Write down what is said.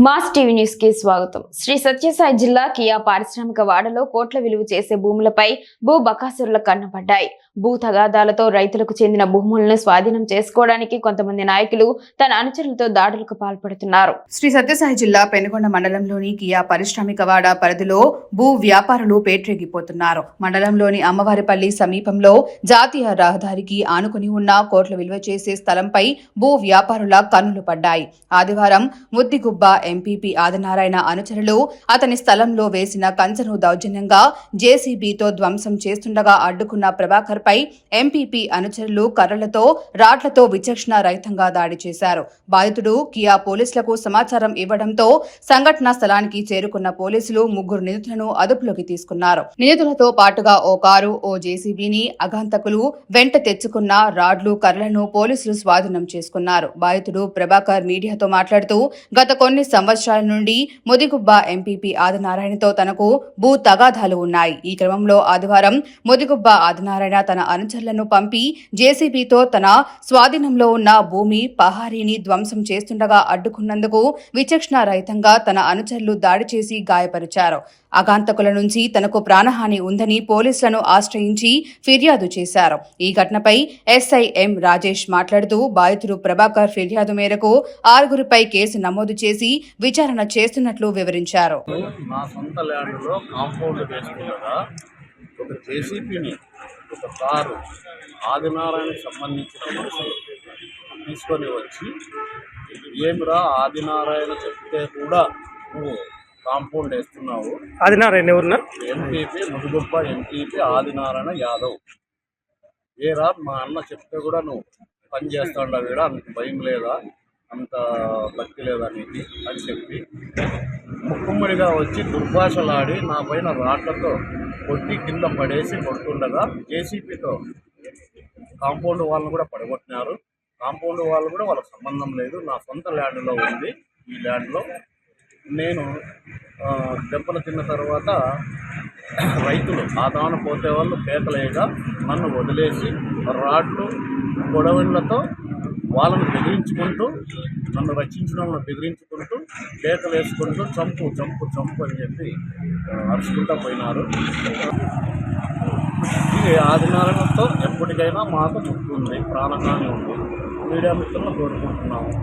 Mass TV news కి స్వాగతం. శ్రీ సత్యసాయి జిల్లా కియా పారిశ్రామిక వాడలో కోట్ల విలువ చేసే భూములపై భూ బకాసురుల కన్నుపడ్డాయి. భూ తగాదాలతో రైతులకు చెందిన భూములను స్వాధీనం చేసుకోవడానికి కొంతమంది నాయకులు తన అనుచరులతో దాడులకు పాల్పడుతున్నారు. శ్రీ సత్యసాయి జిల్లా పెనుగొండ మండలంలోని కియా పారిశ్రామిక వాడ పరిధిలో భూ వ్యాపారులు పేట్రెగిపోతున్నారు. మండలంలోని అమ్మవారిపల్లి సమీపంలో జాతీయ రహదారికి ఆనుకుని ఉన్న కోట్ల విలువ చేసే స్థలంపై భూ వ్యాపారుల కన్నులు పడ్డాయి. ఆదివారం ముద్దిగుబ్బ ఎంపీపీ ఆదినారాయణ అనుచరులు అతని స్థలంలో వేసిన కంచెను దౌర్జన్యంగా జేసీబీతో ధ్వంసం చేస్తుండగా అడ్డుకున్న ప్రభాకర్ పై ఎంపీపీ అనుచరులు కర్రలతో రాడ్లతో విచక్షణ రహితంగా దాడి చేశారు. బాధితుడు కియా పోలీసులకు సమాచారం ఇవ్వడంతో సంఘటనా స్థలానికి చేరుకున్న పోలీసులు ముగ్గురు నిందితులను అదుపులోకి తీసుకున్నారు. నిందితులతో పాటుగా ఓ కారు, ఓ జేసీబీని అగాంతకులు వెంట తెచ్చుకున్న రాడ్లు, కర్రలను పోలీసులు స్వాధీనం చేసుకున్నారు. బాధితుడు ప్రభాకర్ మీడియాతో మాట్లాడుతూ గత కొన్ని సంవత్సరాల నుండి ముదిగుబ్బ ఎంపీపీ ఆదినారాయణతో తనకు భూ తగాదాలు ఉన్నాయి. ఈ క్రమంలో ఆదివారం ముదిగుబ్బ ఆదినారాయణ తన అనుచరులను పంపి జేసీబీతో తన స్వాధీనంలో ఉన్న భూమి పహారీని ధ్వంసం చేస్తుండగా అడ్డుకున్నందుకు విచక్షణ రహితంగా తన అనుచరులు దాడి చేసి గాయపరిచారు. అగాంతకుల నుంచి తనకు ప్రాణహాని ఉందని పోలీసులను ఆశ్రయించి ఫిర్యాదు చేశారు. ఈ ఘటనపై ఎస్ఐ ఎం రాజేష్ మాట్లాడుతూ బాధితుడు ప్రభాకర్ ఫిర్యాదు మేరకు 6గురిపై కేసు నమోదు చేసి విచారణ చేస్తున్నట్లు వివరించారు. నా సొంత ల్యాండ్లో కాంపౌండ్ వేసుకుండగా ఒక జేసీబీని, ఒక కారు ఆదినారాయణకి సంబంధించిన మనుషులు తీసుకొని వచ్చి, ఏమిరా ఆదినారాయణ చెప్తే కూడా నువ్వు కాంపౌండ్ వేస్తున్నావు? ఆదినారాయణ ఎవరున్నా? MPP Muduguppa MPP Adinarayana Yadav. ఏరా మా అన్న చెప్తే కూడా నువ్వు పని చేస్తాడా? వీడా అంత భయం లేదా, అంత భక్తి లేదా నీకు అని చెప్పి ముక్కుమ్మడిగా వచ్చి దుర్భాషలాడి నా పైన రాట్లతో కొట్టి కింద పడేసి కొడుతుండగా జేసీబీతో కాంపౌండ్ వాళ్ళను కూడా పడగొట్టినారు. కాంపౌండ్ వాళ్ళు కూడా వాళ్ళకి సంబంధం లేదు, నా సొంత ల్యాండ్లో ఉంది. ఈ ల్యాండ్లో నేను దెబ్బలు తిన్న తర్వాత రైతులు ఆదాన పోతే వాళ్ళు కేకలేగా నన్ను వదిలేసి రాడ్లు, గొడవళ్లతో వాళ్ళను బెదిరించుకుంటూ, నన్ను రక్షించిన వాళ్ళని బెదిరించుకుంటూ కేకలు వేసుకుంటూ చంపు చంపు చంపు అని చెప్పి అరుచుకుంటూ పోయినారు. ఇది ఆదినారాయణతో ఎప్పటికైనా మాకు ముక్కు ఉంది, ప్రాణహాని ఉంది. మీడియా మిత్రులను కోరుకుంటున్నాము.